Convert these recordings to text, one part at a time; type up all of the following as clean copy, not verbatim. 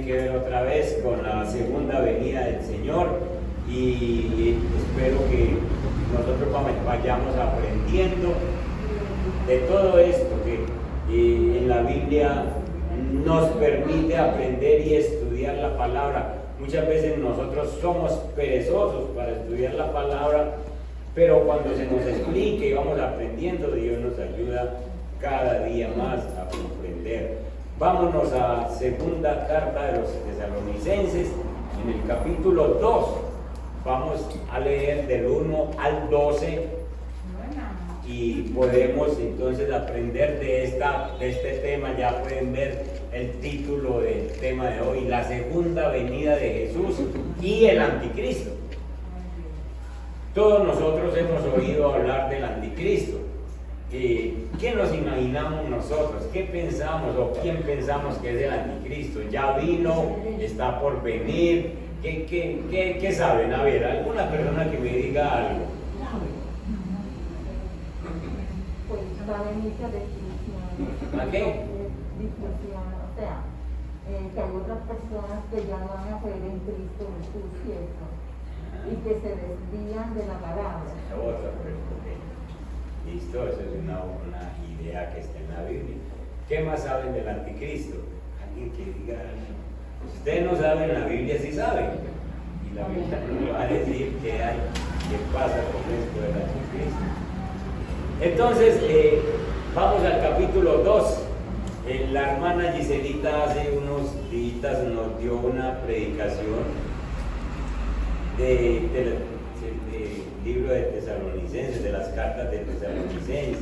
Que ver otra vez con la segunda venida del Señor y espero que nosotros vayamos aprendiendo de todo esto que en la Biblia nos permite aprender y estudiar la palabra. Muchas veces nosotros somos perezosos para estudiar la palabra, pero cuando se nos explique y vamos aprendiendo, Dios nos ayuda cada día más a comprender. Vámonos a segunda carta de los Tesalonicenses, en el capítulo 2. Vamos a leer del 1 al 12 y podemos entonces aprender de este tema. Ya pueden ver el título del tema de hoy: la segunda venida de Jesús y el anticristo. Todos nosotros hemos oído hablar del anticristo. ¿Qué nos imaginamos nosotros? ¿Qué pensamos o quién pensamos que es el anticristo? ¿Ya vino? ¿Está por venir? ¿Qué saben? A ver, alguna persona que me diga algo. Pues saben muchas descripciones. ¿A qué? Discusión, o sea, que hay otras personas que ya no van a creer en Cristo Jesús, ¿cierto? Y que se desvían de la palabra. Otra pregunta. Listo, eso es una idea que está en la Biblia. ¿Qué más saben del anticristo? Alguien que diga algo. Si ustedes no saben, la Biblia sí saben. Y la Biblia nos va a decir qué pasa con esto del anticristo. Entonces, vamos al capítulo 2. La hermana Giselita hace unos días nos dio una predicación del libro de Tesalonicenses, de las cartas de Tesalonicenses,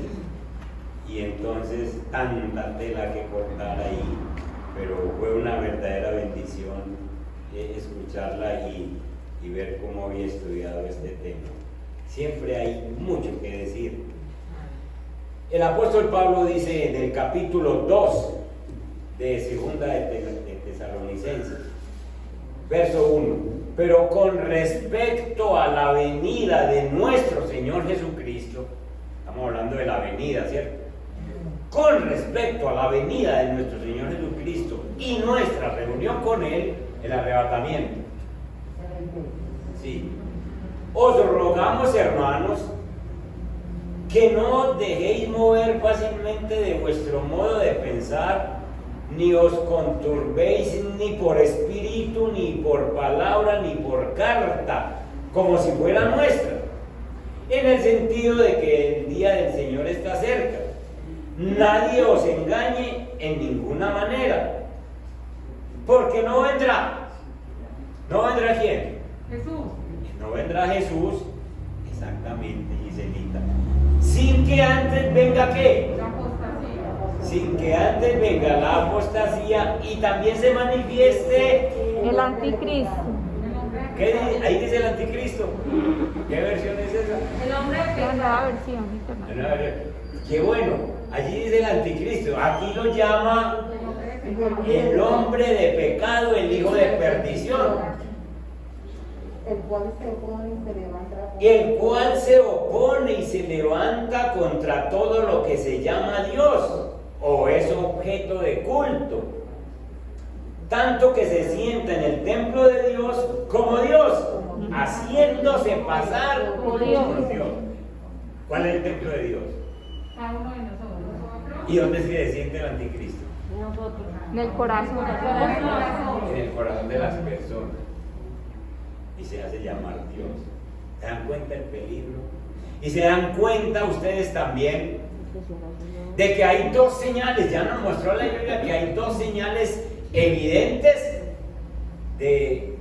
y entonces tanta tela que cortar ahí, pero fue una verdadera bendición escucharla y ver cómo había estudiado este tema. Siempre hay mucho que decir. El apóstol Pablo dice en el capítulo 2 de segunda de Tesalonicenses, verso 1: pero con respecto a la venida de nuestro Señor Jesucristo, estamos hablando de la venida, ¿cierto? Con respecto a la venida de nuestro Señor Jesucristo y nuestra reunión con Él, el arrebatamiento. Sí. Os rogamos, hermanos, que no os dejéis mover fácilmente de vuestro modo de pensar, ni os conturbéis ni por espíritu, ni por palabra, ni por carta, como si fuera nuestra, en el sentido de que el día del Señor está cerca. Nadie os engañe en ninguna manera, porque no vendrá. ¿No vendrá quién? Jesús. No vendrá Jesús, exactamente, Giselita, sin que antes venga ¿qué? La apostasía. Sin que antes venga la apostasía y también se manifieste el anticristo. ¿qué dice? Ahí dice el anticristo. ¿Qué versión es esa? El hombre La que nueva versión internacional. Qué bueno, allí dice el anticristo. Aquí lo llama el hombre de pecado, el hijo de perdición, el cual se opone y se levanta. el cual se opone y se levanta contra todo lo que se llama Dios o es objeto de culto, tanto que se sienta en el templo de Dios como Dios, haciéndose pasar por Dios. ¿Cuál es el templo de Dios? Cada uno de nosotros. ¿Y dónde se siente el anticristo? En el corazón. En el corazón de las personas, y se hace llamar Dios. ¿Se dan cuenta el peligro? Y se dan cuenta ustedes también de que hay dos señales. Ya nos mostró la Biblia que hay dos señales evidentes de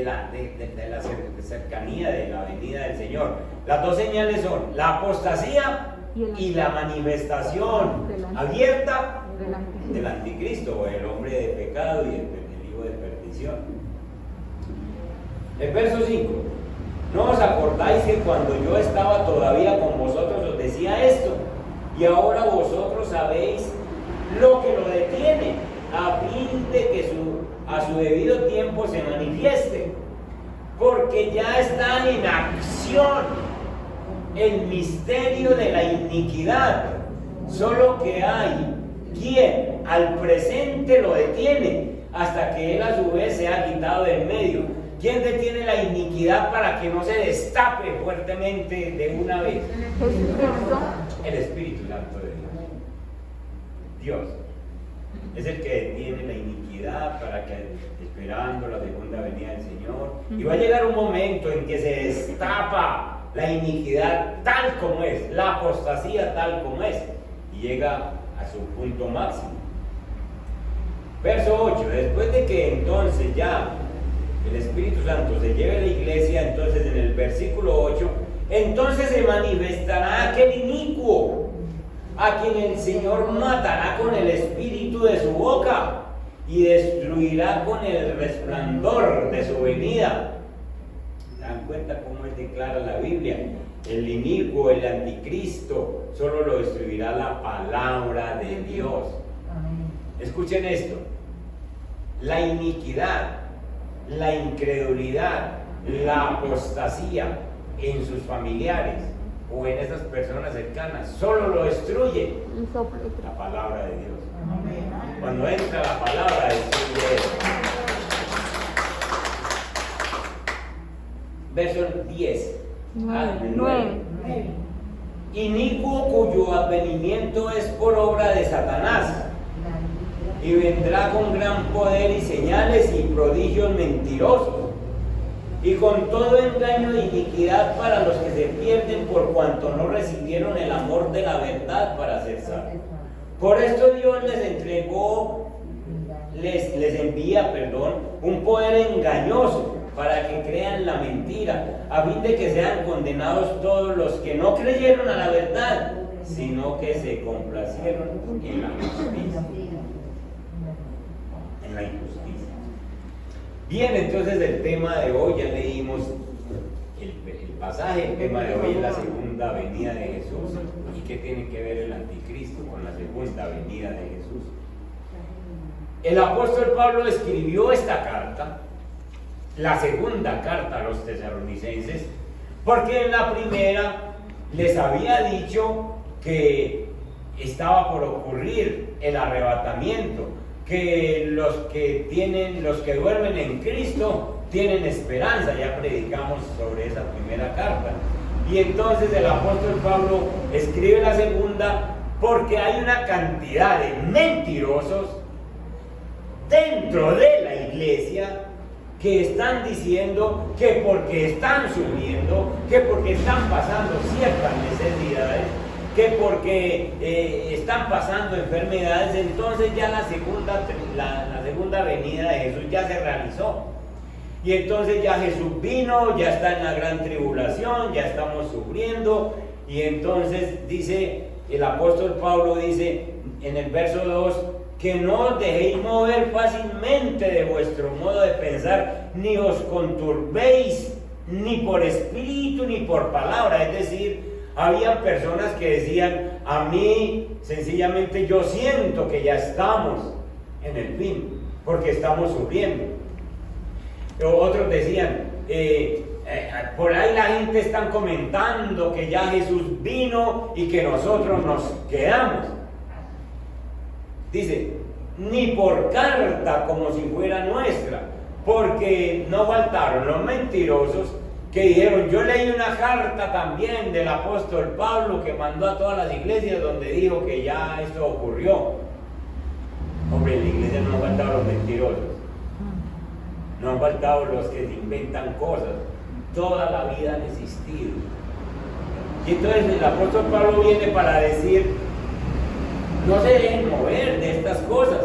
la cercanía de la venida del Señor. Las dos señales son la apostasía y la manifestación abierta del anticristo, o el hombre de pecado y el hijo de perdición. El verso 5: ¿no os acordáis que cuando yo estaba todavía con vosotros os decía esto? Y ahora vosotros sabéis lo que lo detiene, a fin de que a su debido tiempo se manifieste, porque ya está en acción el misterio de la iniquidad, solo que hay quien al presente lo detiene, hasta que él a su vez sea quitado del medio. ¿Quién detiene la iniquidad para que no se destape fuertemente de una vez? Jesucristo. El Espíritu Santo de Dios. Dios es el que detiene la iniquidad para que, esperando la segunda venida del Señor, y va a llegar un momento en que se destapa la iniquidad tal como es, la apostasía tal como es, y llega a su punto máximo. Verso 8, después de que entonces ya el Espíritu Santo se lleve a la iglesia, entonces en el versículo 8, entonces se manifestará aquel inicuo, a quien el Señor matará con el espíritu de su boca y destruirá con el resplandor de su venida. ¿Se dan cuenta cómo es declara la Biblia? El inicuo, el anticristo, solo lo destruirá la palabra de Dios. Escuchen esto: la iniquidad, la incredulidad, la apostasía en sus familiares o en esas personas cercanas, solo lo destruye la palabra de Dios. Cuando entra la palabra, destruye eso. Verso 10. 9. Inicuo cuyo advenimiento es por obra de Satanás, y vendrá con gran poder y señales y prodigios mentirosos, y con todo engaño de iniquidad para los que se pierden por cuanto no recibieron el amor de la verdad para ser salvos. Por esto Dios les envía un poder engañoso para que crean la mentira, a fin de que sean condenados todos los que no creyeron a la verdad, sino que se complacieron en la justicia. En la injusticia. Bien, entonces el tema de hoy, ya leímos el pasaje, el tema de hoy es la segunda venida de Jesús. ¿Y qué tiene que ver el anticristo con la segunda venida de Jesús? El apóstol Pablo escribió esta carta, la segunda carta a los tesalonicenses, porque en la primera les había dicho que estaba por ocurrir el arrebatamiento, que los que duermen en Cristo tienen esperanza. Ya predicamos sobre esa primera carta, y entonces el apóstol Pablo escribe la segunda porque hay una cantidad de mentirosos dentro de la iglesia que están diciendo que porque están sufriendo, que porque están pasando ciertas necesidades, que porque están pasando enfermedades, entonces ya la segunda venida de Jesús ya se realizó. Y entonces ya Jesús vino, ya está en la gran tribulación, ya estamos sufriendo. Y entonces dice, el apóstol Pablo dice en el verso 2, que no os dejéis mover fácilmente de vuestro modo de pensar, ni os conturbéis, ni por espíritu, ni por palabra. Es decir, había personas que decían, a mí sencillamente yo siento que ya estamos en el fin, porque estamos sufriendo. Otros decían, por ahí la gente está comentando que ya Jesús vino y que nosotros nos quedamos. Dice, ni por carta como si fuera nuestra, porque no faltaron los mentirosos que dijeron, yo leí una carta también del apóstol Pablo que mandó a todas las iglesias donde dijo que ya esto ocurrió. Hombre, en la iglesia no han faltado los mentirosos, no han faltado los que se inventan cosas, toda la vida han existido. Y entonces el apóstol Pablo viene para decir, no se dejen mover de estas cosas,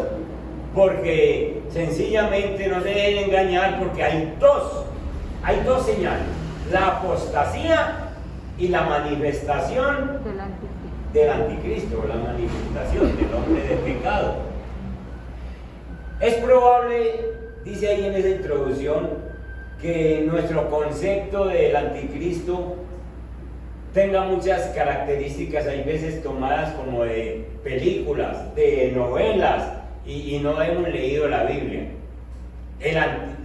porque sencillamente no se dejen engañar, porque hay dos señales: la apostasía y la manifestación del anticristo, la manifestación del hombre de pecado. Es probable, dice ahí en esa introducción, que nuestro concepto del anticristo tenga muchas características, hay veces tomadas como de películas, de novelas, y no hemos leído la Biblia.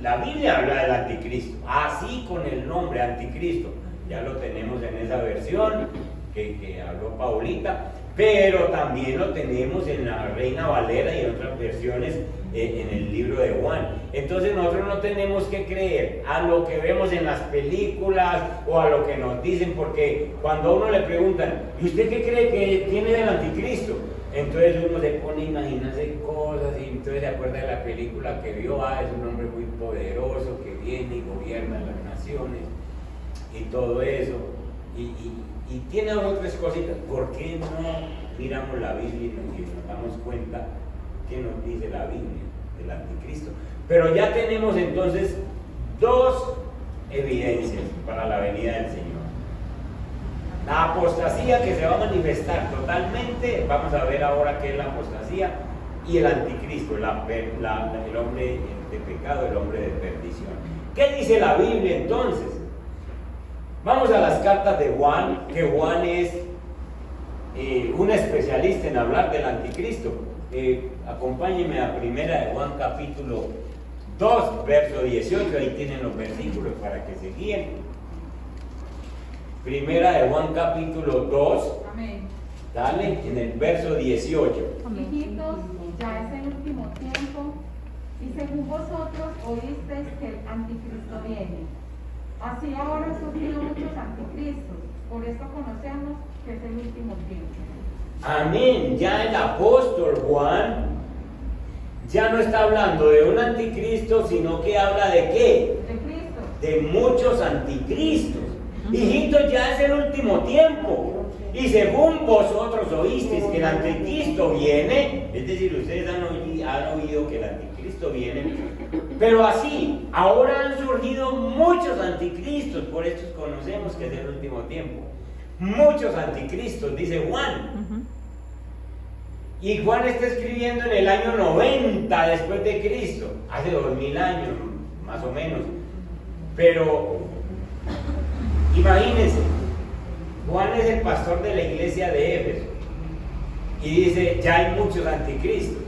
La Biblia habla del anticristo, así con el nombre anticristo, ya lo tenemos en esa versión que habló Paulita, pero también lo tenemos en la Reina Valera y en otras versiones, en el libro de Juan. Entonces nosotros no tenemos que creer a lo que vemos en las películas o a lo que nos dicen, porque cuando a uno le preguntan, ¿y usted qué cree que tiene del anticristo? Entonces uno se pone a imaginarse cosas y entonces se acuerda de la película que vio, es un hombre muy poderoso que viene y gobierna las naciones y todo eso, y tiene otras cositas. ¿Por qué no miramos la Biblia y nos damos cuenta qué nos dice la Biblia del anticristo? Pero ya tenemos entonces dos evidencias para la venida del Señor. La apostasía, que se va a manifestar totalmente, vamos a ver ahora qué es la apostasía, y el anticristo, el hombre de pecado, el hombre de perdición. ¿Qué dice la Biblia entonces? Vamos a las cartas de Juan, que Juan es un especialista en hablar del anticristo. Acompáñenme a primera de Juan capítulo 2, verso 18, ahí tienen los versículos para que se guíen. Primera de Juan capítulo 2, Amén. dale, en el verso 18. Hijitos, ya es el último tiempo, y según vosotros oísteis que el anticristo viene. Así ahora han surgido muchos anticristos, por esto conocemos que es el último tiempo. Amén. Ya el apóstol Juan ya no está hablando de un anticristo, sino que habla de ¿qué? De Cristo. De muchos anticristos. Hijitos, ya es el último tiempo. Y según vosotros oísteis que el anticristo viene, es decir, ustedes han oído que el anticristo viene, pero así, ahora han surgido muchos anticristos, por eso conocemos que es el último tiempo. Muchos anticristos, dice Juan. Y Juan está escribiendo en el año 90 después de Cristo, hace 2000 años, más o menos. Pero imagínense, Juan es el pastor de la iglesia de Éfeso y dice, ya hay muchos anticristos,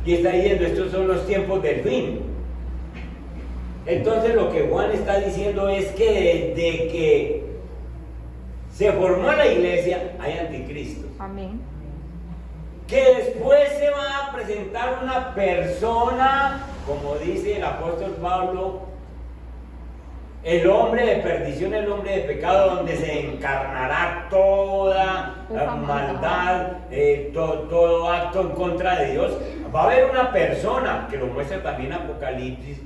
y está diciendo, estos son los tiempos del fin. Entonces lo que Juan está diciendo es que desde que se formó la iglesia hay anticristos. Amén. Que después se va a presentar una persona, como dice el apóstol Pablo, el hombre de perdición, el hombre de pecado, donde se encarnará toda la maldad, todo acto en contra de Dios. Va a haber una persona, que lo muestra también Apocalipsis,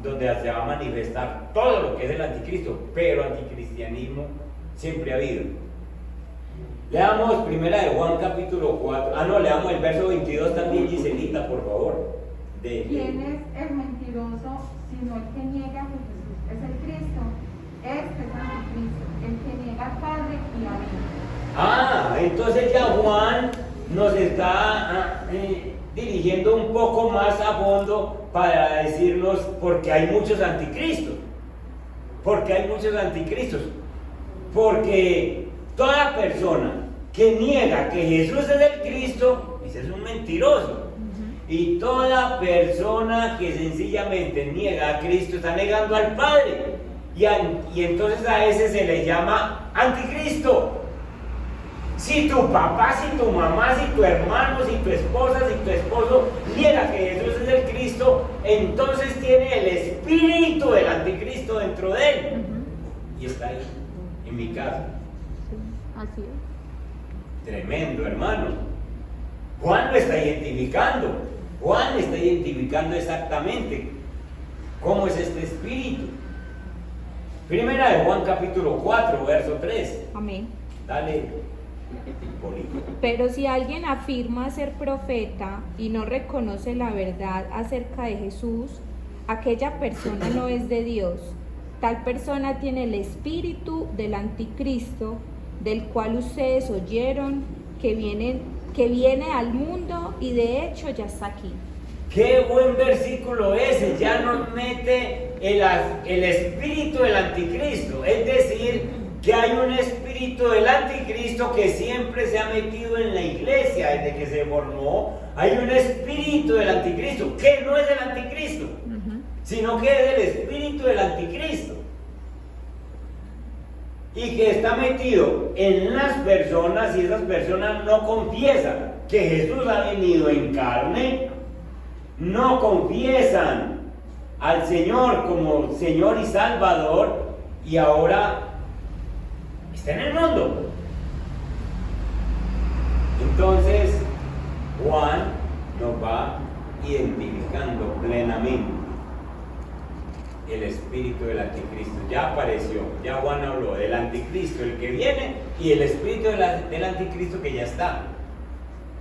donde se va a manifestar todo lo que es el anticristo, pero anticristianismo siempre ha habido. Leamos primera de Juan capítulo 4, leamos el verso 22 también, Giselita, por favor. ¿Quién es el mentiroso sino el que niega que Jesús es el Cristo? Este es anticristo, el que niega al Padre y a Hijo. Entonces ya Juan nos está dirigiendo un poco más a fondo para decirnos porque hay muchos anticristos. Porque hay muchos anticristos. Porque toda persona que niega que Jesús es el Cristo, ese es un mentiroso. Y toda persona que sencillamente niega a Cristo está negando al Padre. Y entonces a ese se le llama anticristo. Si tu papá, si tu mamá, si tu hermano, si tu esposa, si tu esposo niega que Jesús es el Cristo, entonces tiene el espíritu del anticristo dentro de él. Y está ahí, en mi casa. Así es. Tremendo, hermano. Juan lo está identificando. Juan está identificando exactamente cómo es este espíritu. Primera de Juan capítulo 4, verso 3. Amén. Dale, Bolito. Pero si alguien afirma ser profeta y no reconoce la verdad acerca de Jesús, aquella persona no es de Dios. Tal persona tiene el espíritu del anticristo, del cual ustedes oyeron que viene al mundo y de hecho ya está aquí. Qué buen versículo ese, ya nos mete el espíritu del anticristo, es decir, que hay un espíritu del anticristo que siempre se ha metido en la iglesia desde que se formó. Hay un espíritu del anticristo, que no es el anticristo, sino que es el espíritu del anticristo. Y que está metido en las personas, y esas personas no confiesan que Jesús ha venido en carne, no confiesan al Señor como Señor y Salvador, y ahora está en el mundo. Entonces Juan nos va identificando plenamente el espíritu del anticristo. Ya apareció, ya Juan habló del anticristo, el que viene, y el espíritu del anticristo que ya está.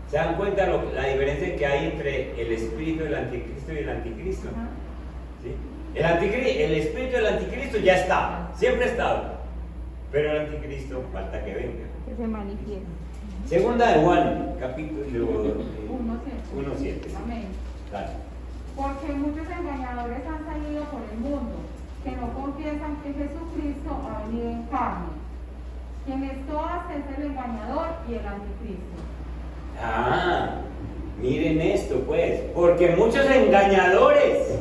¿Se dan cuenta la diferencia que hay entre el espíritu del anticristo y el anticristo? ¿Sí? El espíritu del anticristo ya está, siempre ha estado, pero el anticristo falta que venga, que se manifieste. Segunda de Juan, capítulo 1:7. Amén. Dale. Porque muchos engañadores han salido por el mundo, que no confiesan que Jesucristo ha venido en carne. Quien es todas es el engañador y el anticristo. Miren esto pues, porque muchos engañadores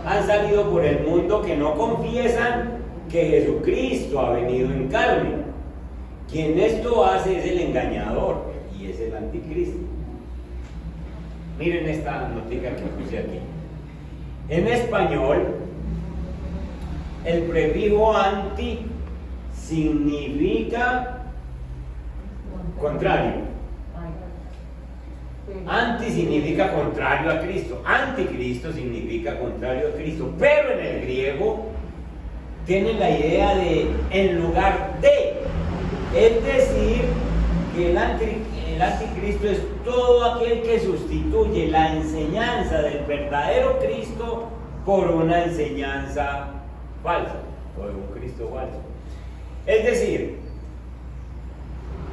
han salido por el mundo que no confiesan que Jesucristo ha venido en carne. Quien esto hace es el engañador y es el anticristo. Miren esta noticia que puse aquí. En español, el prefijo anti significa contrario. Anti significa contrario a Cristo. Anticristo significa contrario a Cristo. Pero en el griego tiene la idea de en lugar de. Es decir, que el anticristo es todo aquel que sustituye la enseñanza del verdadero Cristo por una enseñanza falsa, por un Cristo falso. Es decir,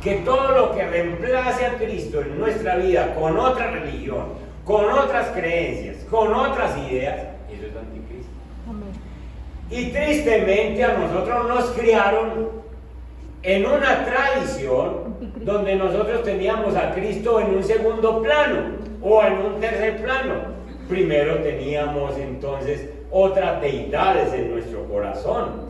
que todo lo que reemplace a Cristo en nuestra vida con otra religión, con otras creencias, con otras ideas, eso es anticristo. Amén. Y tristemente a nosotros nos criaron en una tradición donde nosotros teníamos a Cristo en un segundo plano o en un tercer plano. Primero teníamos entonces otras deidades en nuestro corazón,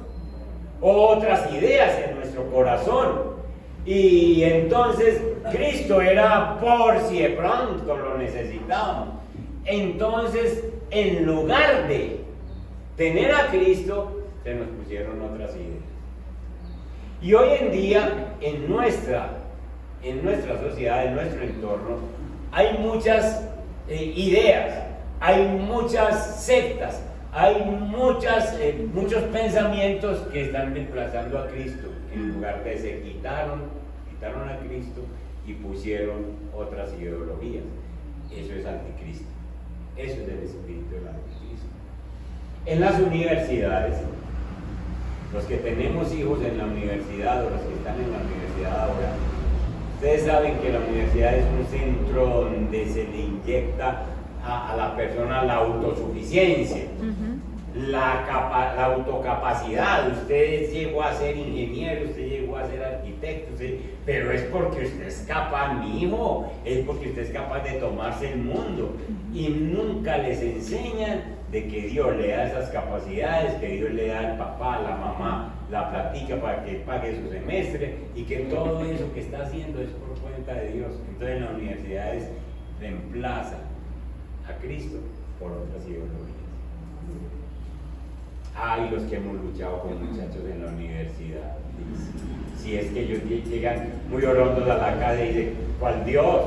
otras ideas en nuestro corazón. Y entonces Cristo era por si de pronto lo necesitábamos. Entonces, en lugar de tener a Cristo, se nos pusieron otras ideas. Y hoy en día, en nuestra sociedad, en nuestro entorno, hay muchas ideas, hay muchas sectas, hay muchos pensamientos que están reemplazando a Cristo. En lugar de se quitaron a Cristo y pusieron otras ideologías. Eso es anticristo. Eso es el espíritu del anticristo. En las universidades, los que tenemos hijos en la universidad o los que están en la universidad ahora, ustedes saben que la universidad es un centro donde se le inyecta a la persona la autosuficiencia. La autocapacidad. Usted llegó a ser ingeniero, usted llegó a ser arquitecto, pero es porque usted es capaz, mi hijo, es porque usted es capaz de tomarse el mundo. Y nunca les enseñan de que Dios le da esas capacidades, que Dios le da al papá, a la mamá, la platica para que pague su semestre, y que todo eso que está haciendo es por cuenta de Dios. Entonces en las universidades reemplazan a Cristo por otras ideologías. Y los que hemos luchado con muchachos en la universidad. Si es que ellos llegan muy orondos a la casa y dicen, ¿cuál Dios?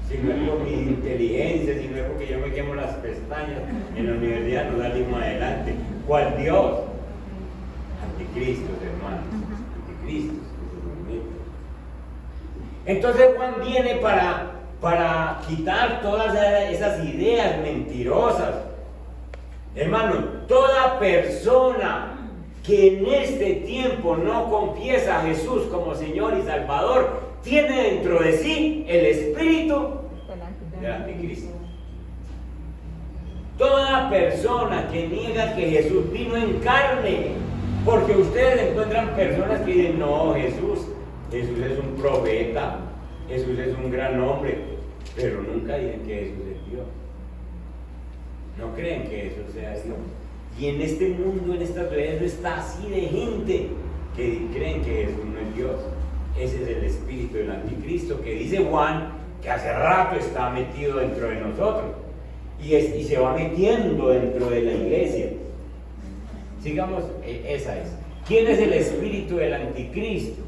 Si no es por mi inteligencia, si no es porque yo me quemo las pestañas, en la universidad no salimos adelante. ¿Cuál Dios? Anticristo, hermanos. Anticristo. Entonces Juan viene para quitar todas esas ideas mentirosas. Hermano, toda persona que en este tiempo no confiesa a Jesús como Señor y Salvador, tiene dentro de sí el espíritu del anticristo. Toda persona que niega que Jesús vino en carne, porque ustedes encuentran personas que dicen, no, Jesús es un profeta, Jesús es un gran hombre, pero nunca dicen que Jesús es Dios. No creen que eso sea Dios. Y en este mundo, en esta sociedad, está así de gente que creen que Jesús no es Dios. Ese es el espíritu del anticristo, que dice Juan que hace rato está metido dentro de nosotros y se va metiendo dentro de la iglesia. Sigamos, esa es. ¿Quién es el espíritu del anticristo?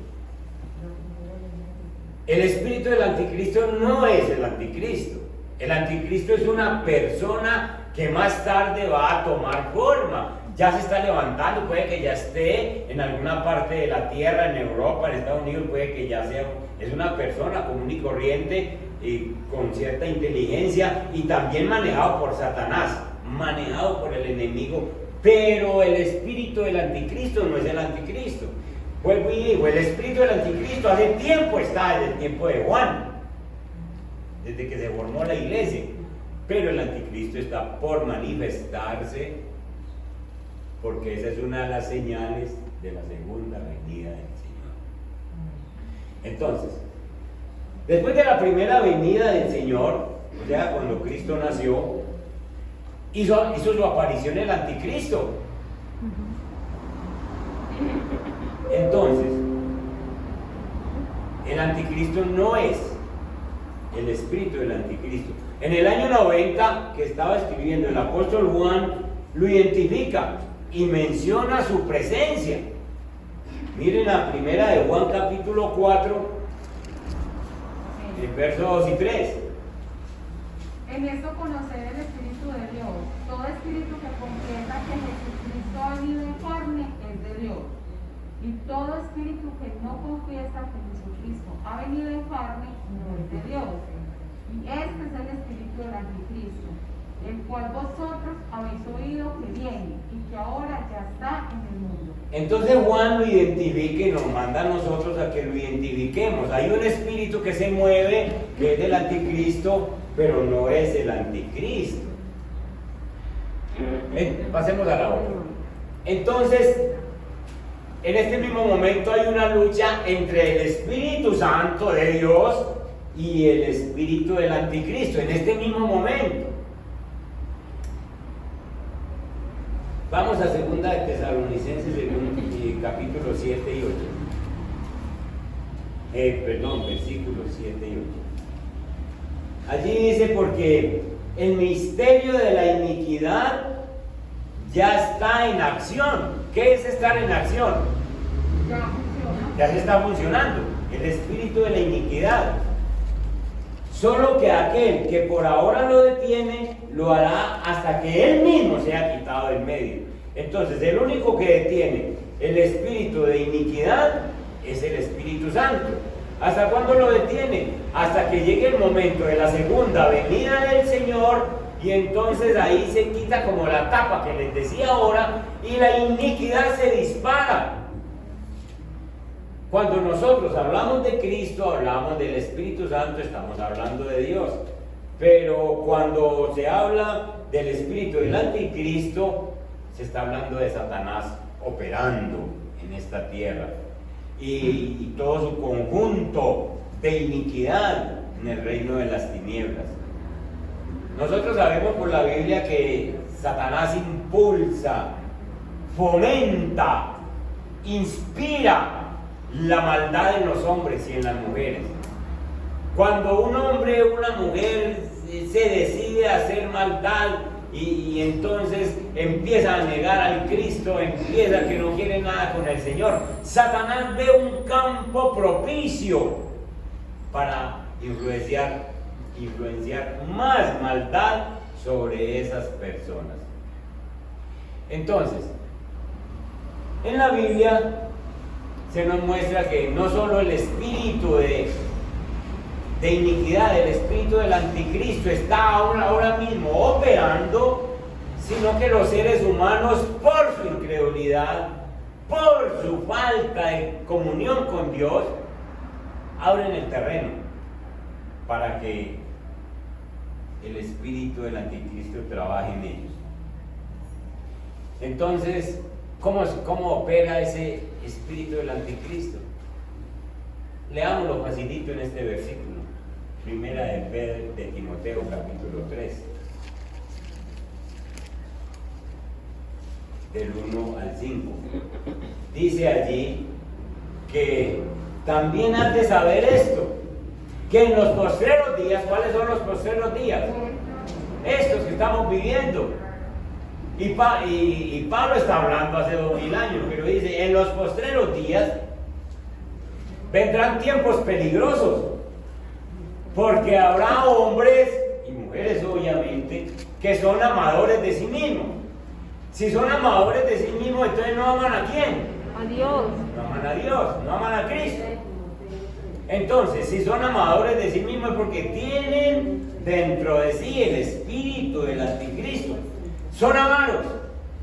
El espíritu del anticristo no es el anticristo. El anticristo es una persona que más tarde va a tomar forma. Ya se está levantando, puede que ya esté en alguna parte de la tierra, en Europa, en Estados Unidos, puede que ya sea, es una persona común y corriente, con cierta inteligencia y también manejado por Satanás, manejado por el enemigo, pero el espíritu del anticristo no es el anticristo. Vuelvo y digo, el espíritu del anticristo hace tiempo está, desde el tiempo de Juan, desde que se formó la iglesia, pero el anticristo está por manifestarse, porque esa es una de las señales de la segunda venida del Señor. Entonces, después de la primera venida del Señor, o sea, cuando Cristo nació, hizo su aparición el anticristo. Entonces, el anticristo no es el espíritu del anticristo. En el año 90, que estaba escribiendo el apóstol Juan, lo identifica y menciona su presencia. Miren la primera de Juan capítulo 4, versos 2 y 3. En esto conocer el Espíritu de Dios. Todo espíritu que confiesa que Jesucristo ha venido en carne es de Dios. Y todo espíritu que no confiesa que Jesucristo ha venido en carne no es de Dios. Y este es el espíritu del anticristo, el cual vosotros habéis oído que viene y que ahora ya está en el mundo. Entonces Juan lo identifica y nos manda a nosotros a que lo identifiquemos. Hay un espíritu que se mueve, que es del anticristo, pero no es el anticristo. Pasemos a la otra. Entonces, en este mismo momento hay una lucha entre el Espíritu Santo de Dios y el espíritu del anticristo, en este mismo momento. Vamos a 2 de Tesalonicenses, capítulo 7 y 8. Versículos 7 y 8. Allí dice, porque el misterio de la iniquidad ya está en acción. ¿Qué es estar en acción? Ya funciona. Ya se está funcionando. El espíritu de la iniquidad. Solo que aquel que por ahora lo detiene, lo hará hasta que él mismo sea quitado del medio. Entonces, el único que detiene el espíritu de iniquidad es el Espíritu Santo. ¿Hasta cuándo lo detiene? Hasta que llegue el momento de la segunda venida del Señor, y entonces ahí se quita como la tapa que les decía ahora, y la iniquidad se dispara. Cuando nosotros hablamos de Cristo, hablamos del Espíritu Santo, estamos hablando de Dios. Pero cuando se habla del espíritu del anticristo, se está hablando de Satanás operando en esta tierra. Y todo su conjunto de iniquidad en el reino de las tinieblas. Nosotros sabemos por la Biblia que Satanás impulsa, fomenta, inspira la maldad en los hombres y en las mujeres. Cuando un hombre o una mujer se decide a hacer maldad y entonces empieza a negar al Cristo, empieza que no quiere nada con el Señor, Satanás ve un campo propicio para influenciar más maldad sobre esas personas. Entonces, en la Biblia se nos muestra que no solo el espíritu de iniquidad, el espíritu del anticristo está ahora mismo operando, sino que los seres humanos, por su incredulidad, por su falta de comunión con Dios, abren el terreno para que el espíritu del anticristo trabaje en ellos. Entonces, ¿cómo opera ese espíritu del anticristo? Leámoslo facilito en este versículo. Primera de Timoteo, capítulo 3. Del 1 al 5. Dice allí que también has de saber esto, que en los postreros días, ¿cuáles son los postreros días? Estos que estamos viviendo. Y Pablo está hablando hace 2000 años, pero dice, en los postreros días vendrán tiempos peligrosos, porque habrá hombres y mujeres, obviamente, que son amadores de sí mismos. Si son amadores de sí mismos, entonces no aman a quién. A Dios. No aman a Dios, no aman a Cristo. Entonces, si son amadores de sí mismos es porque tienen dentro de sí el espíritu del anticristo. Son avaros.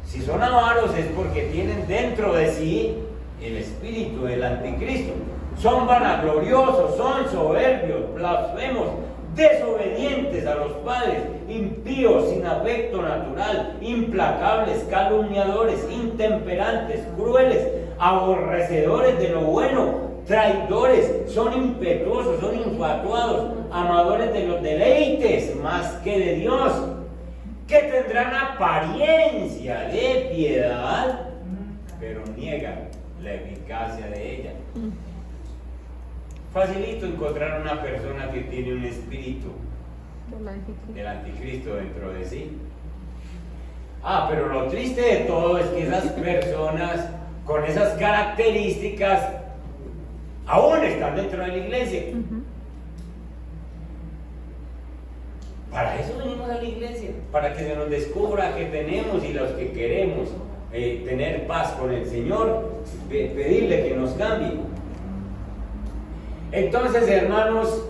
Si son avaros es porque tienen dentro de sí el espíritu del anticristo. Son vanagloriosos, son soberbios, blasfemos, desobedientes a los padres, impíos, sin afecto natural, implacables, calumniadores, intemperantes, crueles, aborrecedores de lo bueno, traidores, son impetuosos, son infatuados, amadores de los deleites más que de Dios, que tendrán apariencia de piedad, pero niegan la eficacia de ella. Facilito encontrar una persona que tiene un espíritu del anticristo dentro de sí. Pero lo triste de todo es que esas personas con esas características aún están dentro de la iglesia. Para eso venimos a la iglesia, para que se nos descubra que tenemos y los que queremos tener paz con el Señor, pedirle que nos cambie. Entonces, hermanos,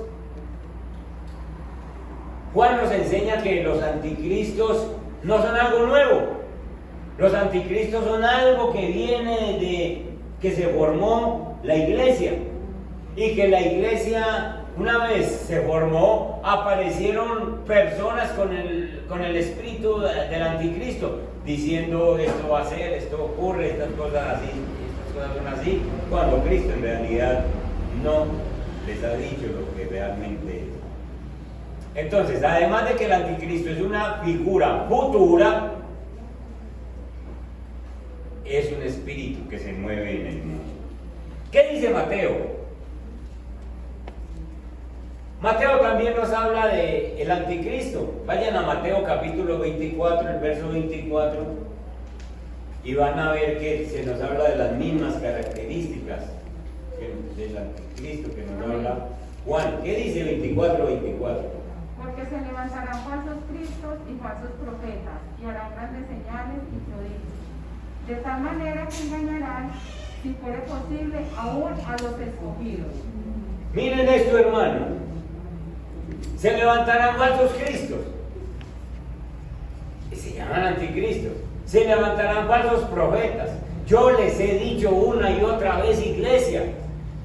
Juan nos enseña que los anticristos no son algo nuevo. Los anticristos son algo que viene de que se formó la iglesia, y que la iglesia, una vez se formó, aparecieron personas con el espíritu del anticristo, diciendo esto va a ser, esto ocurre, estas cosas son así, cuando Cristo en realidad no les ha dicho lo que realmente es. Entonces, además de que el anticristo es una figura futura, es un espíritu que se mueve en el mundo. ¿Qué dice Mateo? Mateo también nos habla del anticristo. Vayan a Mateo capítulo 24, el verso 24, y van a ver que se nos habla de las mismas características del anticristo que nos habla Juan. ¿Qué dice 24? Porque se levantarán falsos cristos y falsos profetas, y harán grandes señales y prodigios, de tal manera que engañarán, si fuere posible, aún a los escogidos. Miren esto, hermano. Se levantarán falsos cristos, y se llaman anticristos. Se levantarán falsos profetas. Yo les he dicho una y otra vez, iglesia,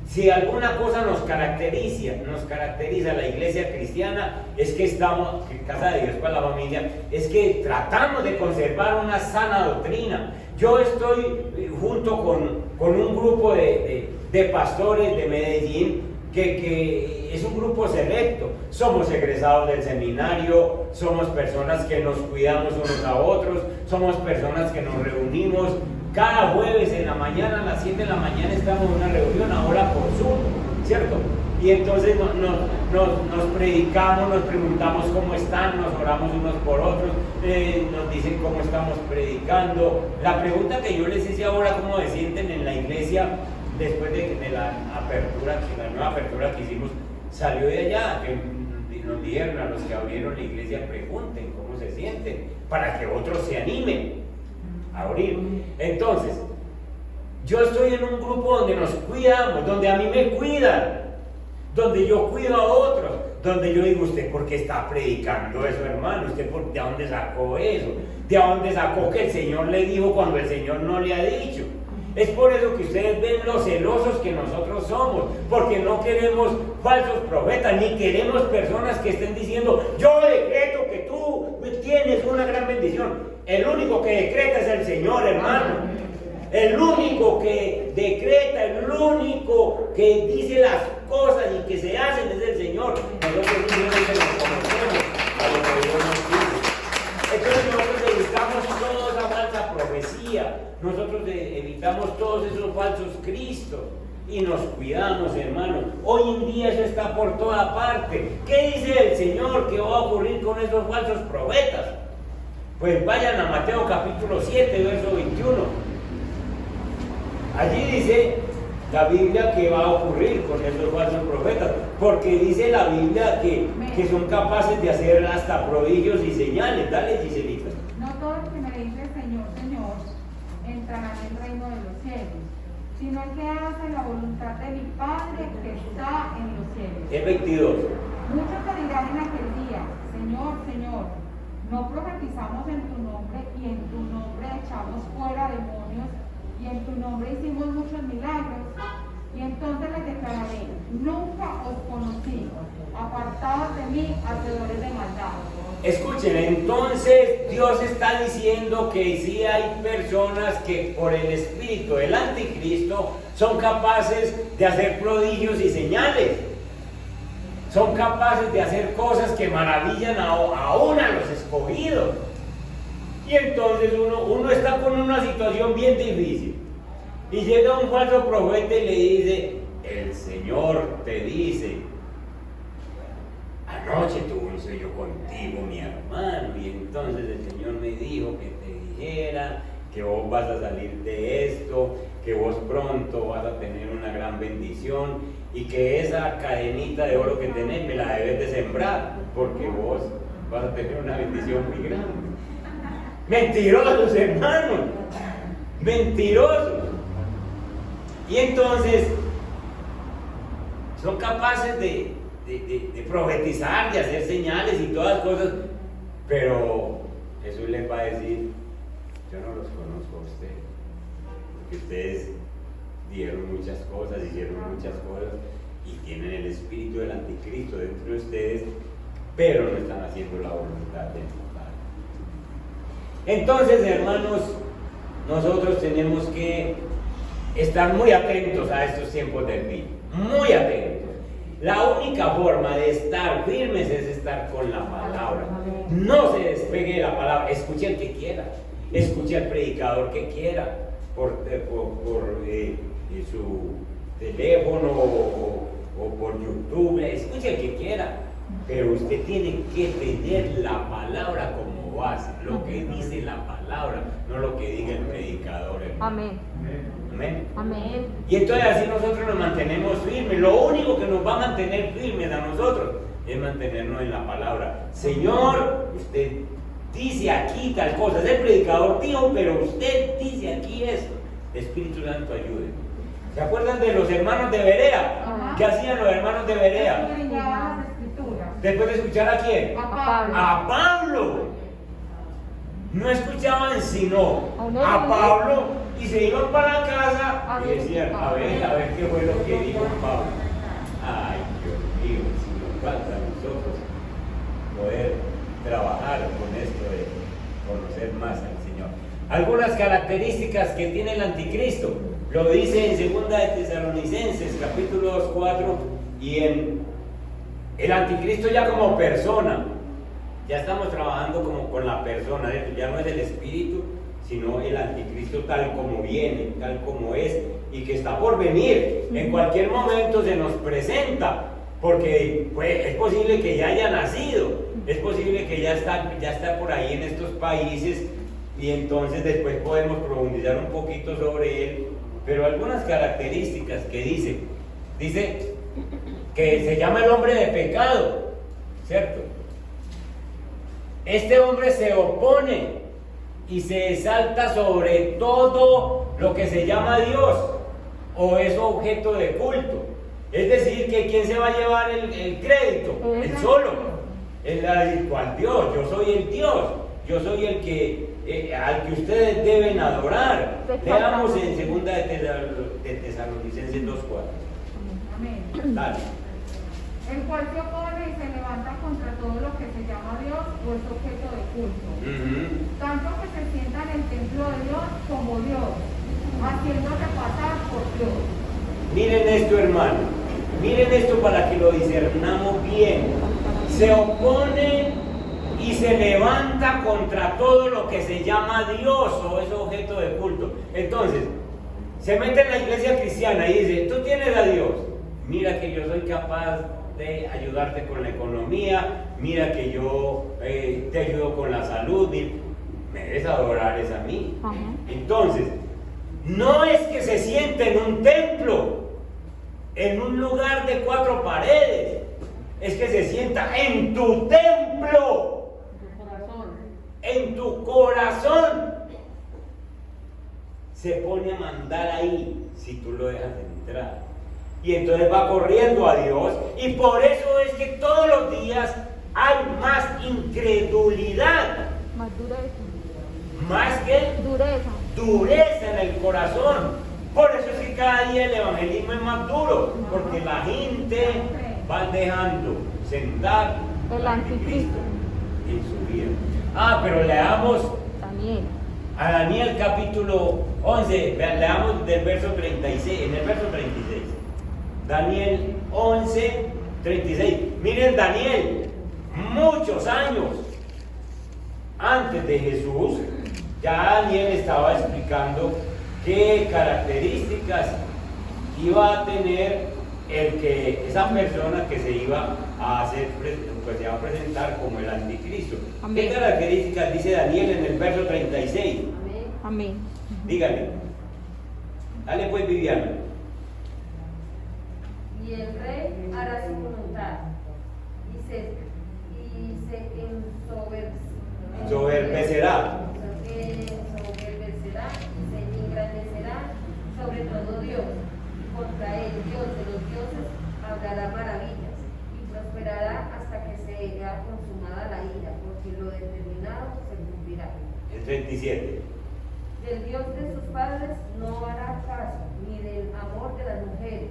si alguna cosa nos caracteriza la iglesia cristiana, es que estamos, Casa de Dios para la Familia, es que tratamos de conservar una sana doctrina. Yo estoy junto con un grupo de pastores de Medellín, que es un grupo selecto. Somos egresados del seminario, somos personas que nos cuidamos unos a otros, somos personas que nos reunimos. Cada jueves en la mañana, a las 7 de la mañana, estamos en una reunión, ahora por Zoom, ¿cierto? Y entonces nos predicamos, nos preguntamos cómo están, nos oramos unos por otros, nos dicen cómo estamos predicando. La pregunta que yo les hice ahora, cómo se sienten en la iglesia, después de la nueva apertura que hicimos, salió de allá, que nos dijeron a los que abrieron la iglesia, pregunten cómo se sienten, para que otros se animen a abrir. Entonces, yo estoy en un grupo donde nos cuidamos, donde a mí me cuidan, donde yo cuido a otros, donde yo digo, ¿usted por qué está predicando eso, hermano? ¿Usted de dónde sacó eso? ¿De dónde sacó que el Señor le dijo cuando el Señor no le ha dicho? Es por eso que ustedes ven lo celosos que nosotros somos, porque no queremos falsos profetas, ni queremos personas que estén diciendo, yo decreto que tú tienes una gran bendición. El único que decreta es el Señor, hermano. El único que decreta, el único que dice las cosas y que se hacen es el Señor. Nosotros simplemente nos conocemos a lo que Dios nos dice. Entonces nosotros evitamos toda esa falsa profecía, nosotros evitamos todos esos falsos cristos, y nos cuidamos, hermanos. Hoy en día eso está por toda parte. ¿Qué dice el Señor que va a ocurrir con esos falsos profetas? Pues vayan a Mateo capítulo 7, verso 21. Allí dice la Biblia que va a ocurrir con esos falsos profetas, porque dice la Biblia que son capaces de hacer hasta prodigios y señales. Dale, Giselita. No todo el que me dice Señor, Señor, entrará en el reino de los cielos, sino el que hace la voluntad de mi Padre que está en los cielos. Es 22. Muchos te dirán en aquel día, Señor, Señor, no profetizamos en tu nombre y en tu nombre echamos fuera demonios y en tu nombre hicimos muchos milagros. Y entonces les declararé, nunca os conocí, apartados de mí, hacedores de maldad. Escuchen, entonces Dios está diciendo que sí hay personas que por el espíritu del anticristo son capaces de hacer prodigios y señales. Son capaces de hacer cosas que maravillan aún a los escogidos. Y entonces uno está con una situación bien difícil. Y llega un falso profeta y le dice, el Señor te dice, anoche tuve un sueño contigo, mi hermano, y entonces el Señor me dijo que te dijera que vos vas a salir de esto, que vos pronto vas a tener una gran bendición y que esa cadenita de oro que tenés me la debes de sembrar, porque vos vas a tener una bendición muy grande. Mentirosos, hermanos, mentirosos. Y entonces son capaces de profetizar, de hacer señales y todas cosas, pero Jesús les va a decir, yo no los conozco a ustedes, porque ustedes dieron muchas cosas, hicieron muchas cosas y tienen el espíritu del anticristo dentro de ustedes, pero no están haciendo la voluntad de mi Padre. Entonces, hermanos, nosotros tenemos que estar muy atentos a estos tiempos del fin, muy atentos. La única forma de estar firmes es estar con la palabra. No se despegue de la palabra. Escuche al que quiera, escuche al predicador que quiera por su teléfono o por YouTube, escuche al que quiera, pero usted tiene que tener la palabra como base, lo que dice la palabra, no lo que diga el predicador. Amén. Amén. Amén. Y entonces así nosotros nos mantenemos firmes. Lo único que nos va a mantener firmes a nosotros es mantenernos en la palabra. Señor, usted dice aquí tal cosa. Es el predicador dijo, pero usted dice aquí esto. Espíritu Santo, ayude. ¿Se acuerdan de los hermanos de Berea? Ajá. ¿Qué hacían los hermanos de Berea? Escudriñaban las escrituras. Después de escuchar a quién. A Pablo. A Pablo. No escuchaban sino A uno a de Pablo y se iban para la casa A y ver, decían, a ver qué fue lo que dijo Pablo. Ay, Dios mío, si nos falta a nosotros poder trabajar con esto de conocer más al Señor. Algunas características que tiene el anticristo, lo dice en 2 de Tesalonicenses, capítulo 4, y en el anticristo ya como persona. Ya estamos trabajando como con la persona, ya no es el espíritu, sino el anticristo tal como viene, tal como es, y que está por venir. En cualquier momento se nos presenta, porque pues, es posible que ya haya nacido, es posible que ya está por ahí en estos países, y entonces después podemos profundizar un poquito sobre él, pero algunas características que dice que se llama el hombre de pecado, ¿cierto? Este hombre se opone y se exalta sobre todo lo que se llama Dios o es objeto de culto. Es decir, que ¿quién se va a llevar el crédito? Él solo. Él va a decir, ¿cuál Dios? Yo soy el Dios. Yo soy el que al que ustedes deben adorar. Leamos en 2 de Tesalonicenses 2:4. Amén. Dale. El cual se opone y se levanta contra todo lo que se llama Dios o es objeto de culto. Tanto que se sienta en el templo de Dios como Dios, haciéndose pasar por Dios. Miren esto, hermano. Miren esto para que lo discernamos bien. Se opone y se levanta contra todo lo que se llama Dios o es objeto de culto. Entonces, se mete en la iglesia cristiana y dice, tú tienes a Dios, mira que yo soy capaz de ayudarte con la economía, mira que yo te ayudo con la salud, me debes adorar es a mí. Ajá. Entonces, no es que se siente en un templo, en un lugar de 4 paredes, es que se sienta en tu templo, en tu corazón. Se pone a mandar ahí si tú lo dejas entrar. Y entonces va corriendo a Dios. Y por eso es que todos los días hay más incredulidad. Más dureza. Más que dureza en el corazón. Por eso es que cada día el evangelismo es más duro. Porque la gente va dejando sentar El anticristo. en su vida. Pero leamos Daniel. a Daniel capítulo 11, leamos del verso 36, en el verso 36. Daniel 11, 36. Miren, Daniel, muchos años antes de Jesús, ya Daniel estaba explicando qué características iba a tener esa persona que se iba a hacer, pues se va a presentar como el anticristo. Amén. ¿Qué características dice Daniel en el verso 36? Amén. Dígale. Dale pues, Viviana. Y el rey hará su voluntad y se Ensoberbecerá. Ensoberbecerá y se engrandecerá sobre todo Dios. Contra él, Dios de los dioses, hablará maravillas y prosperará hasta que sea consumada la ira, porque lo determinado se cumplirá. El 37. Del Dios de sus padres no hará caso, ni del amor de las mujeres,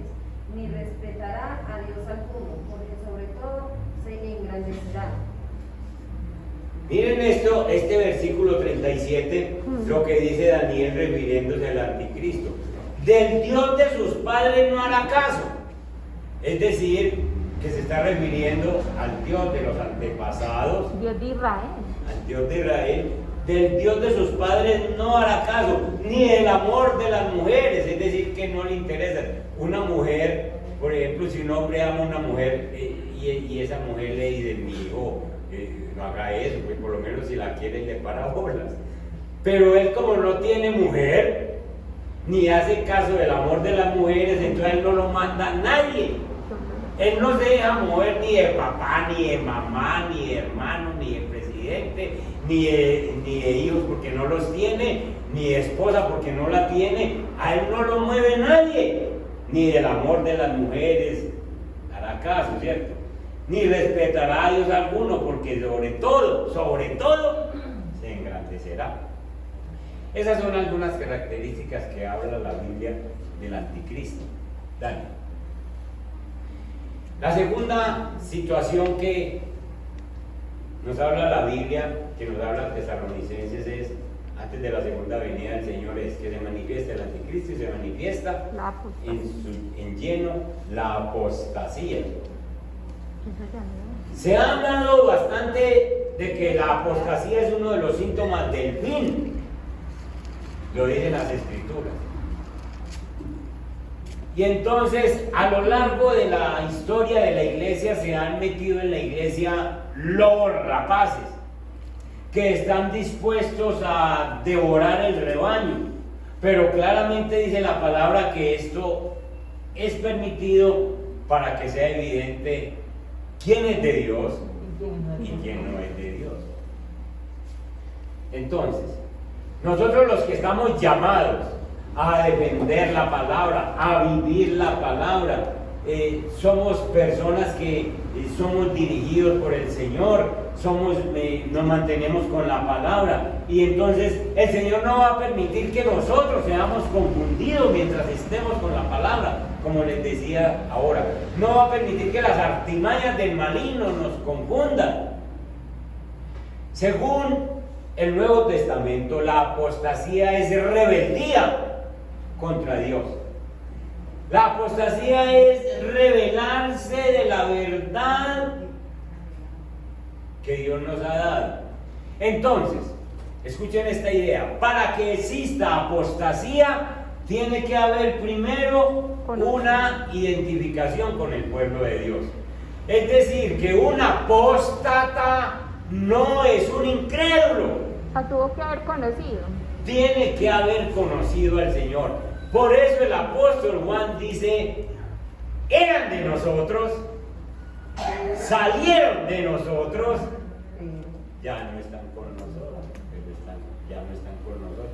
ni respetará a Dios alguno, porque sobre todo se engrandecerá. Miren esto, este versículo 37, lo que dice Daniel refiriéndose al anticristo. Del Dios de sus padres no hará caso. Es decir, que se está refiriendo al Dios de los antepasados, Dios de Israel. al Dios de Israel. Del Dios de sus padres no hará caso, ni el amor de las mujeres, es decir, que no le interesa. Una mujer, por ejemplo, si un hombre ama a una mujer y esa mujer le dice, mi hijo, no haga eso, pues por lo menos si la quiere le para bolas. Pero él, como no tiene mujer, ni hace caso del amor de las mujeres, entonces él no lo manda a nadie. Él no se deja mover ni de papá, ni de mamá, ni de hermano, ni de presidente, ni de hijos porque no los tiene, ni de esposa porque no la tiene. A él no lo mueve nadie, ni del amor de las mujeres hará caso, ¿cierto? Ni respetará a Dios alguno, porque sobre todo, se engrandecerá. Esas son algunas características que habla la Biblia del anticristo. Dale. La segunda situación que nos habla la Biblia, que nos habla Tesalonicenses, es antes de la segunda venida del Señor, es que se manifiesta el anticristo y se manifiesta en lleno la apostasía. Se ha hablado bastante de que la apostasía es uno de los síntomas del fin, lo dicen las Escrituras. Y entonces, a lo largo de la historia de la iglesia, se han metido en la iglesia lobos rapaces, que están dispuestos a devorar el rebaño. Pero claramente dice la palabra que esto es permitido para que sea evidente quién es de Dios y quién no es de Dios. Entonces, nosotros los que estamos llamados a defender la palabra, a vivir la palabra, somos personas que somos dirigidos por el Señor, nos mantenemos con la palabra, y entonces el Señor no va a permitir que nosotros seamos confundidos mientras estemos con la palabra, como les decía ahora. No va a permitir que las artimañas del maligno nos confundan. Según el Nuevo Testamento, la apostasía es rebeldía contra Dios. La apostasía es rebelarse de la verdad que Dios nos ha dado. Entonces, escuchen esta idea: para que exista apostasía, tiene que haber primero una identificación con el pueblo de Dios. Es decir, que un apóstata no es un incrédulo. Tuvo que haber conocido. Tiene que haber conocido al Señor. Por eso el apóstol Juan dice, eran de nosotros, salieron de nosotros, ya no están con nosotros, ya no están con nosotros.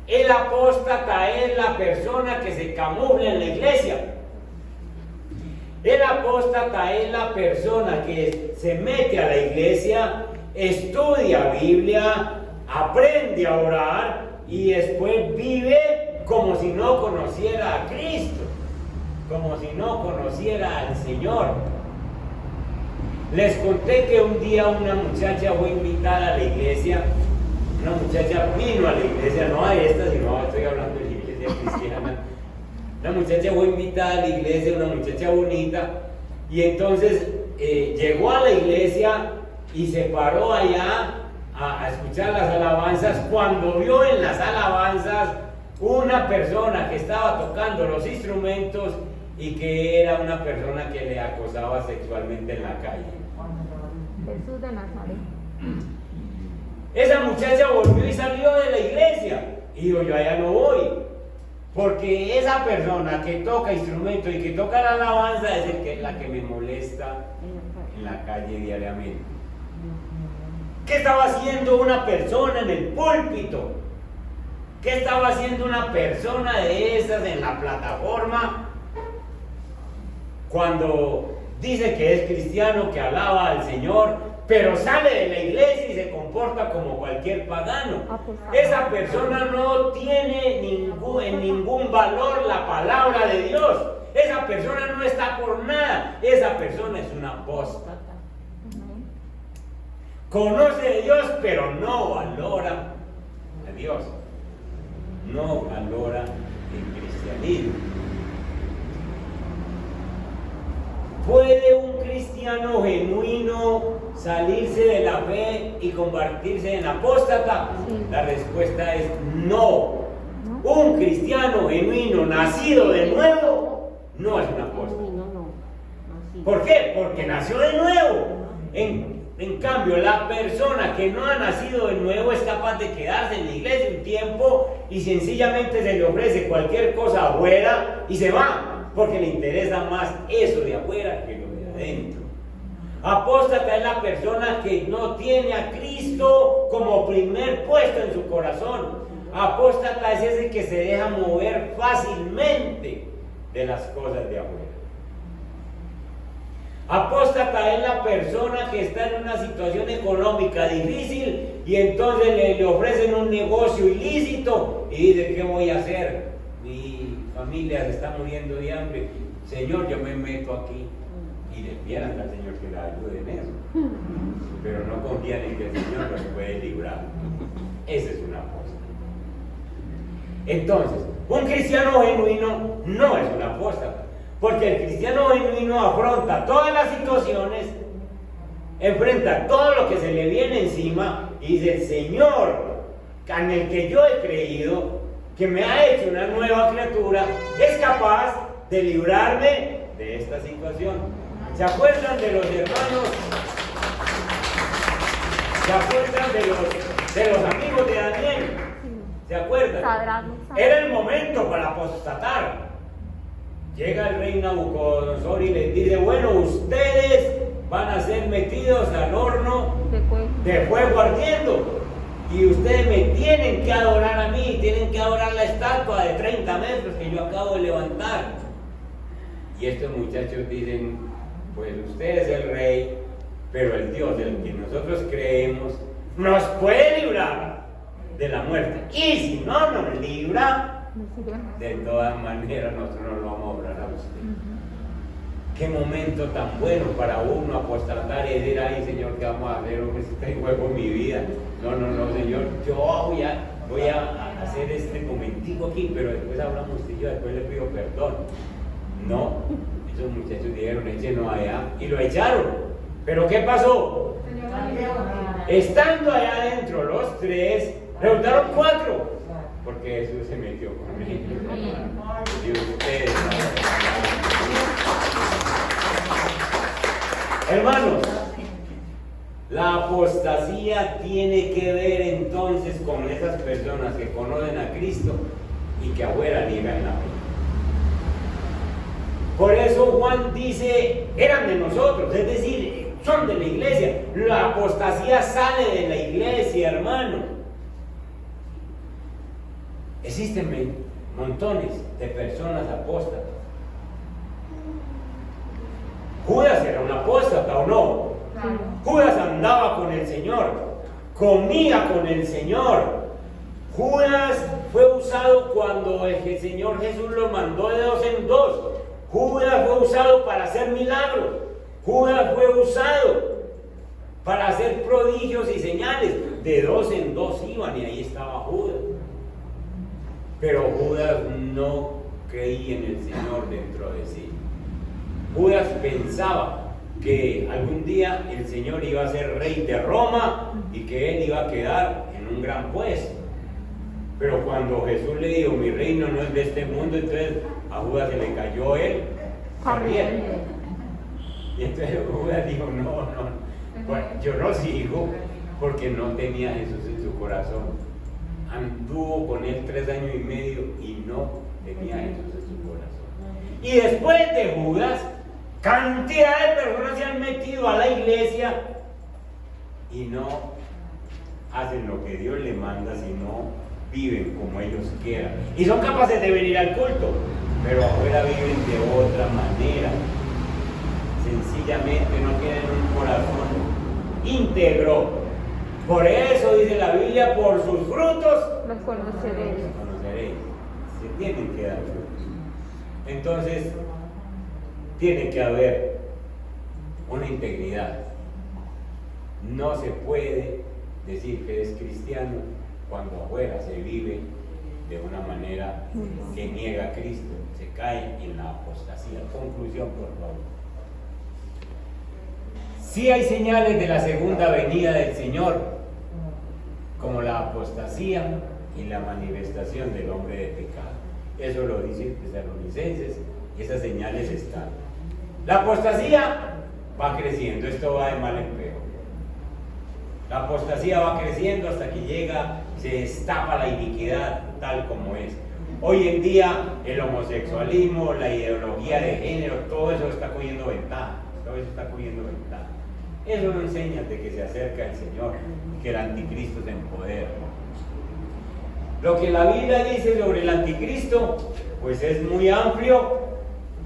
El apóstata es la persona que se camufla en la iglesia. El apóstata es la persona que se mete a la iglesia, estudia Biblia, aprende a orar y después vive como si no conociera a Cristo, como si no conociera al Señor. Les conté que un día una muchacha fue invitada a la iglesia. Una muchacha vino a la iglesia, no a esta, sino estoy hablando de la iglesia cristiana. Una muchacha fue invitada a la iglesia, una muchacha bonita, y entonces llegó a la iglesia y se paró allá a escuchar las alabanzas, cuando vio en las alabanzas una persona que estaba tocando los instrumentos y que era una persona que le acosaba sexualmente en la calle. Jesús de Nazaret. Esa muchacha volvió y salió de la iglesia y dijo, yo allá no voy, porque esa persona que toca instrumentos y que toca la alabanza es la que me molesta en la calle diariamente. ¿Qué estaba haciendo una persona en el púlpito? ¿Qué estaba haciendo una persona de esas en la plataforma cuando dice que es cristiano, que alaba al Señor, pero sale de la iglesia y se comporta como cualquier pagano? Esa persona no tiene en ningún valor la palabra de Dios. Esa persona no está por nada. Esa persona es una apóstata. Conoce de Dios, pero no valora a Dios. No valora el cristianismo. ¿Puede un cristiano genuino salirse de la fe y convertirse en apóstata? Sí. La respuesta es no. Un cristiano genuino nacido de nuevo no es un apóstata. ¿Por qué? Porque nació de nuevo. En cambio, la persona que no ha nacido de nuevo es capaz de quedarse en la iglesia un tiempo y sencillamente se le ofrece cualquier cosa afuera y se va, porque le interesa más eso de afuera que lo de adentro. Apóstata es la persona que no tiene a Cristo como primer puesto en su corazón. Apóstata es ese que se deja mover fácilmente de las cosas de afuera. Apóstata es la persona que está en una situación económica difícil y entonces le ofrecen un negocio ilícito y dice, ¿qué voy a hacer? Mi familia se está muriendo de hambre. Señor, yo me meto aquí. Y le pidan al Señor que le ayude en eso. Pero no confían en que el Señor los puede librar. Ese es un apóstata. Entonces, un cristiano genuino no es un apóstata. Porque el cristiano genuino afronta todas las situaciones, enfrenta todo lo que se le viene encima y dice, el Señor, en el que yo he creído, que me ha hecho una nueva criatura, es capaz de librarme de esta situación. ¿Se acuerdan de los hermanos? ¿Se acuerdan de los amigos de Daniel? ¿Se acuerdan? Era el momento para apostatar. Llega el rey Nabucodonosor y les dice, bueno, ustedes van a ser metidos al horno de fuego ardiendo y ustedes me tienen que adorar a mí, tienen que adorar la estatua de 30 metros que yo acabo de levantar. Y estos muchachos dicen, pues usted es el rey, pero el Dios del que nosotros creemos nos puede librar de la muerte, y si no nos libra, de todas maneras nosotros no lo vamos a obrar a usted. Qué momento tan bueno para uno apostatar y decir, ay Señor, ¿qué vamos a hacer? Hombre, si está en juego mi vida. No, Señor, yo voy a hacer este momentico aquí, pero después hablamos usted y yo, después le pido perdón. No, esos muchachos dijeron, échenos allá, y lo echaron. ¿Pero qué pasó? Estando allá adentro los tres, resultaron 4. Porque porque Jesús se metió con ellos. Y ustedes. Hermanos, la apostasía tiene que ver entonces con esas personas que conocen a Cristo y que afuera niegan la fe. Por eso Juan dice, eran de nosotros, es decir, son de la iglesia. La apostasía sale de la iglesia, hermano. Existen montones de personas apóstatas. Judas era un apóstata, ¿o no? Claro. Judas andaba con el Señor, comía con el Señor. Judas fue usado cuando el Señor Jesús lo mandó de 2 en 2. Judas fue usado para hacer milagros. Judas fue usado para hacer prodigios y señales. De 2 en 2 iban y ahí estaba Judas. Pero Judas no creía en el Señor dentro de sí. Judas pensaba que algún día el Señor iba a ser rey de Roma y que él iba a quedar en un gran puesto. Pero cuando Jesús le dijo, mi reino no es de este mundo, entonces a Judas se le cayó él corriendo. Y entonces Judas dijo, no, bueno, yo no sigo, porque no tenía a Jesús en su corazón. Anduvo con él 3 años y medio y no tenía a Jesús en su corazón. Y después de Judas, cantidad de personas se han metido a la iglesia y no hacen lo que Dios le manda, sino viven como ellos quieran. Y son capaces de venir al culto, pero afuera viven de otra manera. Sencillamente no tienen un corazón íntegro. Por eso dice la Biblia, por sus frutos Los conoceréis. los conoceréis. Se tienen que dar frutos. Entonces, tiene que haber una integridad. No se puede decir que es cristiano cuando afuera se vive de una manera que niega a Cristo, se cae en la apostasía. Conclusión, por favor. Sí hay señales de la segunda venida del Señor, como la apostasía y la manifestación del hombre de pecado. Eso lo dice Tesalonicenses, y esas señales están. La apostasía va creciendo, esto va de mal en peor. La apostasía va creciendo hasta que llega, se destapa la iniquidad tal como es. Hoy en día el homosexualismo, la ideología de género, todo eso está cogiendo ventaja. Todo eso está cogiendo ventaja. Eso no enseña de que se acerca el Señor, que el anticristo se empodera. Lo que la Biblia dice sobre el anticristo, pues es muy amplio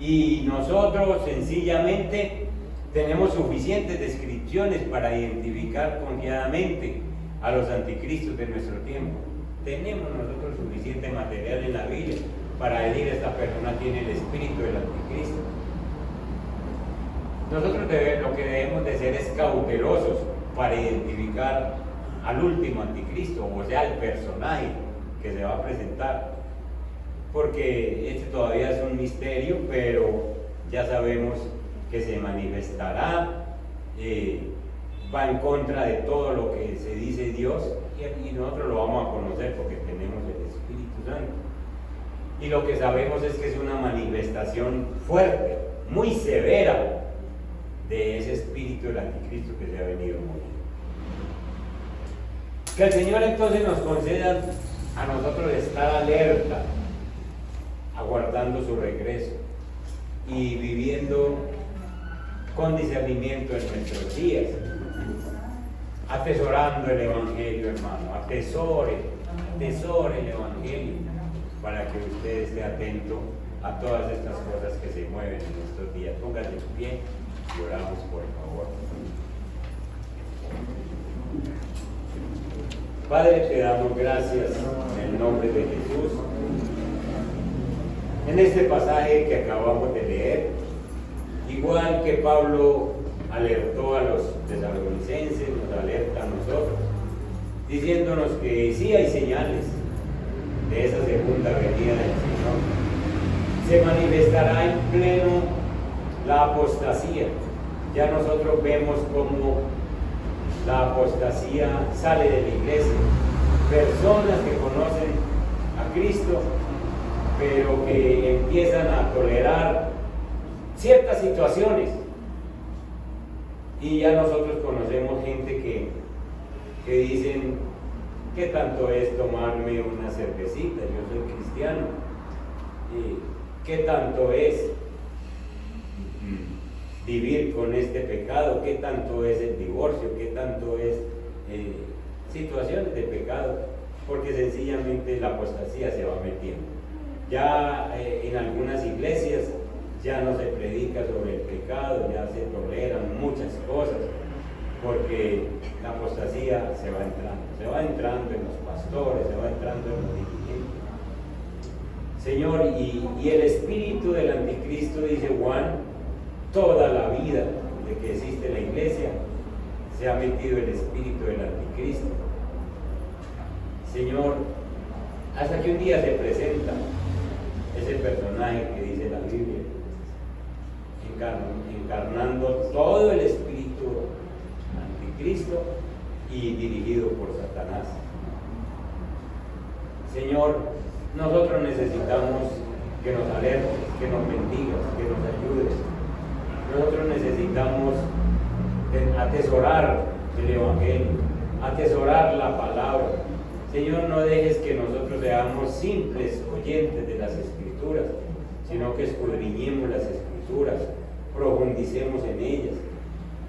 y nosotros sencillamente tenemos suficientes descripciones para identificar confiadamente a los anticristos de nuestro tiempo. Tenemos nosotros suficiente material en la Biblia para decir esta persona tiene el espíritu del anticristo. Nosotros lo que debemos de ser es cautelosos para identificar al último anticristo, o sea, al personaje que se va a presentar, porque este todavía es un misterio, pero ya sabemos que se manifestará, va en contra de todo lo que se dice Dios, y nosotros lo vamos a conocer porque tenemos el Espíritu Santo. Y lo que sabemos es que es una manifestación fuerte, muy severa, de ese espíritu del anticristo que se ha venido moviendo. Que el Señor entonces nos conceda a nosotros estar alerta, aguardando su regreso y viviendo con discernimiento en nuestros días, atesorando el Evangelio, hermano. Atesore el Evangelio para que usted esté atento a todas estas cosas que se mueven en estos días. Póngase en pie y oramos, por favor. Padre, te damos gracias en el nombre de Jesús. En este pasaje que acabamos de leer, igual que Pablo alertó a los tesalonicenses, nos alerta a nosotros, diciéndonos que sí hay señales de esa segunda venida del Señor. Se manifestará en pleno la apostasía. Ya nosotros vemos cómo la apostasía sale de la iglesia. Personas que conocen a Cristo, pero que empiezan a tolerar ciertas situaciones. Y ya nosotros conocemos gente que dicen, ¿qué tanto es tomarme una cervecita? Yo soy cristiano. ¿Qué tanto es vivir con este pecado? ¿Qué tanto es el divorcio? ¿Qué tanto es situaciones de pecado? Porque sencillamente la apostasía se va metiendo. Ya en algunas iglesias ya no se predica sobre el pecado, ya se toleran muchas cosas, porque la apostasía se va entrando en los pastores, se va entrando en los dirigentes. Señor, y el espíritu del anticristo, dice Juan, toda la vida de que existe la iglesia, se ha metido el espíritu del anticristo. Señor, hasta que un día se presenta ese personaje que dice la Biblia, encarnando todo el espíritu anticristo y dirigido por Satanás. Señor, nosotros necesitamos que nos alertes, que nos bendigas, que nos ayudes. Nosotros necesitamos atesorar el Evangelio, atesorar la palabra. Señor, no dejes que nosotros seamos simples oyentes de las Escrituras, sino que escudriñemos las Escrituras, profundicemos en ellas,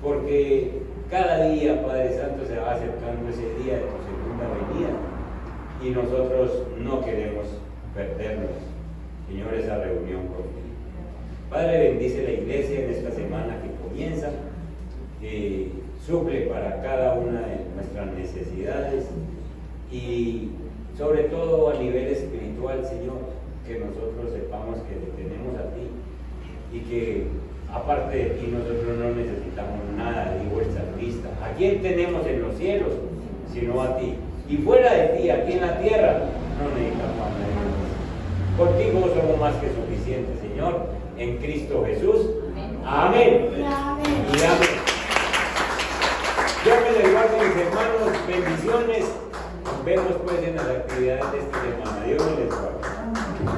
porque cada día, Padre Santo, se va acercando ese día de tu segunda venida y nosotros no queremos perdernos, Señor, esa reunión contigo. Padre, bendice la iglesia en esta semana que comienza, suple para cada una de nuestras necesidades y sobre todo a nivel espiritual, Señor, que nosotros sepamos que te tenemos a ti y que aparte de ti nosotros no necesitamos nada, digo el salmista. ¿A quién tenemos en los cielos sino a ti? Y fuera de ti, aquí en la tierra, no necesitamos a nadie más. Contigo somos más que suficientes, Señor, en Cristo Jesús. Amén. Y amén. Dios me les guarde, mis hermanos, bendiciones. Nos vemos pues en las actividades de esta semana. Dios me les guarde.